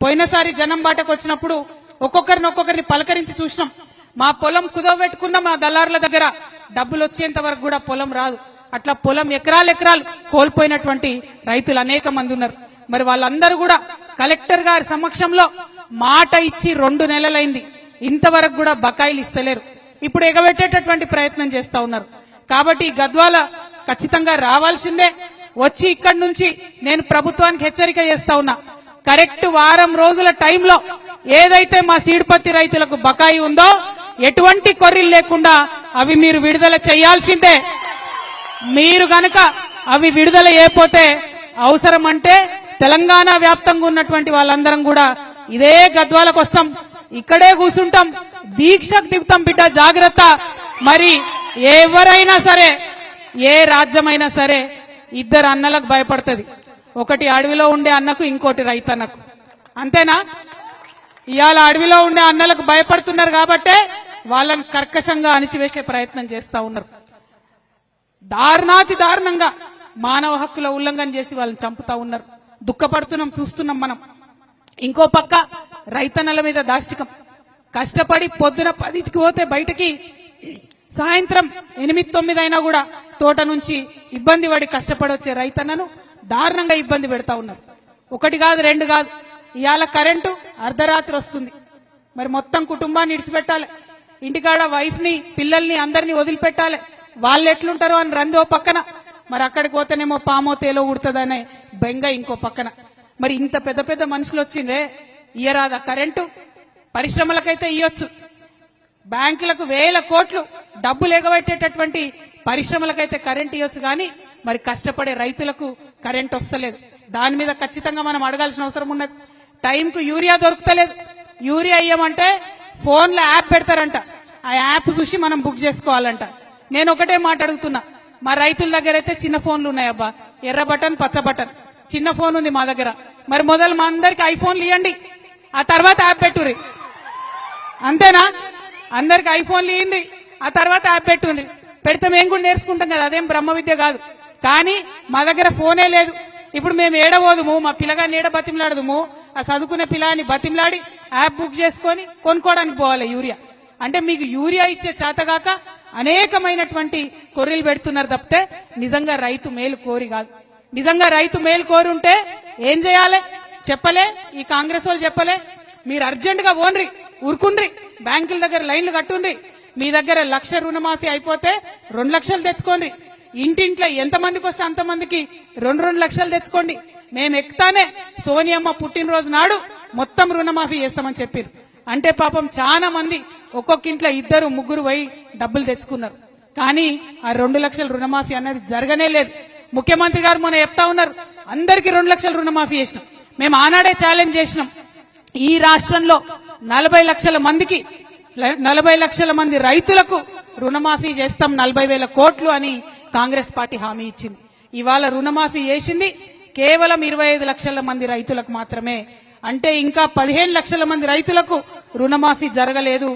పోయినసారి జనం బాటకు వచ్చినప్పుడు ఒక్కొక్కరిని పలకరించి చూసినాం. మా పొలం కుదవబెట్టుకున్న మా దళారుల దగ్గర డబ్బులు వచ్చేంత వరకు కూడా పొలం రాదు. అట్లా పొలం ఎకరాలు కోల్పోయినటువంటి రైతులు అనేక మంది ఉన్నారు. మరి వాళ్ళందరూ కూడా కలెక్టర్ గారి సమక్షంలో మాట ఇచ్చి 2 నెలలైంది, ఇంతవరకు కూడా బకాయిలు ఇస్తలేరు. ఇప్పుడు ఎగబెట్టేటటువంటి ప్రయత్నం చేస్తా ఉన్నారు. కాబట్టి గద్వాల ఖచ్చితంగా రావాల్సిందే. వచ్చి ఇక్కడి నుంచి నేను ప్రభుత్వానికి హెచ్చరిక చేస్తా ఉన్నా, కరెక్ట్ వారం రోజుల టైంలో ఏదైతే మా సీడ్పత్తి రైతులకు బకాయి ఉందో ఎటువంటి కొర్రీలు లేకుండా అవి మీరు విడుదల చేయాల్సిందే. మీరు గనక అవి విడుదల చేయకపోతే అవసరం అంటే తెలంగాణ వ్యాప్తంగా ఉన్నటువంటి వాళ్ళందరం కూడా ఇదే గద్వాలకు వస్తాం, ఇక్కడే కూర్చుంటాం, దీక్షకు దిగుతాం. బిడ్డ జాగ్రత్త. మరి ఎవరైనా సరే, ఏ రాజ్యమైనా సరే 2 అన్నలకు భయపడుతుంది. ఒకటి అడవిలో ఉండే అన్నకు, ఇంకోటి రైతన్నకు. అంతేనా? ఇవాళ అడవిలో ఉండే అన్నలకు భయపడుతున్నారు కాబట్టే వాళ్ళని కర్కశంగా అణిచివేసే ప్రయత్నం చేస్తా ఉన్నారు. దారుణాతి దారుణంగా మానవ హక్కుల ఉల్లంఘన చేసి వాళ్ళని చంపుతా ఉన్నారు. దుఃఖపడుతున్నాం, చూస్తున్నాం మనం. ఇంకో పక్క రైతన్నల మీద దాష్టికం. కష్టపడి పొద్దున 10కి పోతే బయటకి సాయంత్రం 8-9 అయినా కూడా తోట నుంచి ఇబ్బంది పడి కష్టపడి వచ్చే రైతన్నను దారుణంగా ఇబ్బంది పెడతా ఉన్నారు. 1 కాదు 2 కాదు. ఇవాళ కరెంటు అర్ధరాత్రి వస్తుంది. మరి మొత్తం కుటుంబాన్ని ఇడిచిపెట్టాలి, ఇంటికాడ వైఫ్ ని పిల్లల్ని అందరినీ వదిలిపెట్టాలి. వాళ్ళు ఎట్లుంటారో అని రందో పక్కన, మరి అక్కడికి పోతేనేమో పామో తేలో ఉడుతుందనే బెంగ ఇంకో పక్కన. మరి ఇంత పెద్ద పెద్ద మనుషులు వచ్చిందే, ఇయ్యరాదా కరెంటు? పరిశ్రమలకైతే ఇయ్యొచ్చు, బ్యాంకులకు 1000 కోట్లు డబ్బులు ఎగబెట్టేటటువంటి పరిశ్రమలకైతే కరెంట్ ఇవ్వచ్చు, కానీ మరి కష్టపడే రైతులకు కరెంట్ వస్తలేదు. దాని మీద ఖచ్చితంగా మనం అడగాల్సిన అవసరం ఉన్నది. టైంకు యూరియా దొరుకుతలేదు. యూరియా ఇయ్యమంటే ఫోన్లో యాప్ పెడతారంట, ఆ యాప్ చూసి మనం బుక్ చేసుకోవాలంట. నేను ఒకటే మాట అడుగుతున్నా, మా రైతుల దగ్గర అయితే చిన్న ఫోన్లు ఉన్నాయబ్బా, ఎర్ర బటన్ పచ్చ బటన్, చిన్న ఫోన్ ఉంది మా దగ్గర. మరి మొదలు మా అందరికి ఐఫోన్లు ఇవ్వండి, ఆ తర్వాత యాప్ పెట్టుర్రి. అంతేనా? అందరికి ఐఫోన్లు ఇవ్వండి, ఆ తర్వాత యాప్ పెట్టుండ్రి. పెడితే మేము కూడా నేర్చుకుంటాం కదా, అదేం బ్రహ్మ విద్య కాదు. కానీ మా దగ్గర ఫోనే లేదు. ఇప్పుడు మేము ఏడబోదుము, మా పిల్లగాని ఏడ బతిమలాడదుము, ఆ చదువుకునే పిల్లని బతిమలాడి యాప్ బుక్ చేసుకొని కొనుక్కోవడానికి పోవాలి యూరియా. అంటే మీకు యూరియా ఇచ్చే చేతగాక అనేకమైనటువంటి కొర్రీలు పెడుతున్నారు తప్పితే నిజంగా రైతు మేలు కోరి కాదు. నిజంగా రైతు మేలు కోరి ఉంటే ఏం చేయాలి చెప్పలే, ఈ కాంగ్రెస్ వాళ్ళు చెప్పలే. మీరు అర్జెంట్ గా ఓన్రి, ఊరుకుండ్రి, బ్యాంకుల దగ్గర లైన్లు కట్టుండ్రి. మీ దగ్గర 1,00,000 రుణమాఫీ అయిపోతే 2 లక్షలు తెచ్చుకోండి. ఇంటింట్లో ఎంతమందికి వస్తే అంతమందికి 2 లక్షలు తెచ్చుకోండి. మేము ఎక్కుతానే సోనియమ్మ పుట్టినరోజు నాడు మొత్తం రుణమాఫీ చేస్తామని చెప్పారు. అంటే పాపం చాలా మంది ఒక్కొక్క ఇంట్లో 2-3 పోయి డబ్బులు తెచ్చుకున్నారు. కానీ ఆ 2 లక్షల రుణమాఫీ అనేది జరగనే లేదు. ముఖ్యమంత్రి గారు మొన్న చెప్తా ఉన్నారు, అందరికీ 2 లక్షల రుణమాఫీ చేసినాం. మేము ఆనాడే ఛాలెంజ్ చేసినాం, ఈ రాష్ట్రంలో 40 లక్షల మందికి 40 లక్షల మంది రైతులకు రుణమాఫీ చేస్తాం 40,000 కోట్లు అని కాంగ్రెస్ పార్టీ హామీ ఇచ్చింది. ఇవాళ రుణమాఫీ చేసింది కేవలం 25 లక్షల మంది రైతులకు మాత్రమే. అంటే ఇంకా 15 లక్షల మంది రైతులకు రుణమాఫీ జరగలేదు.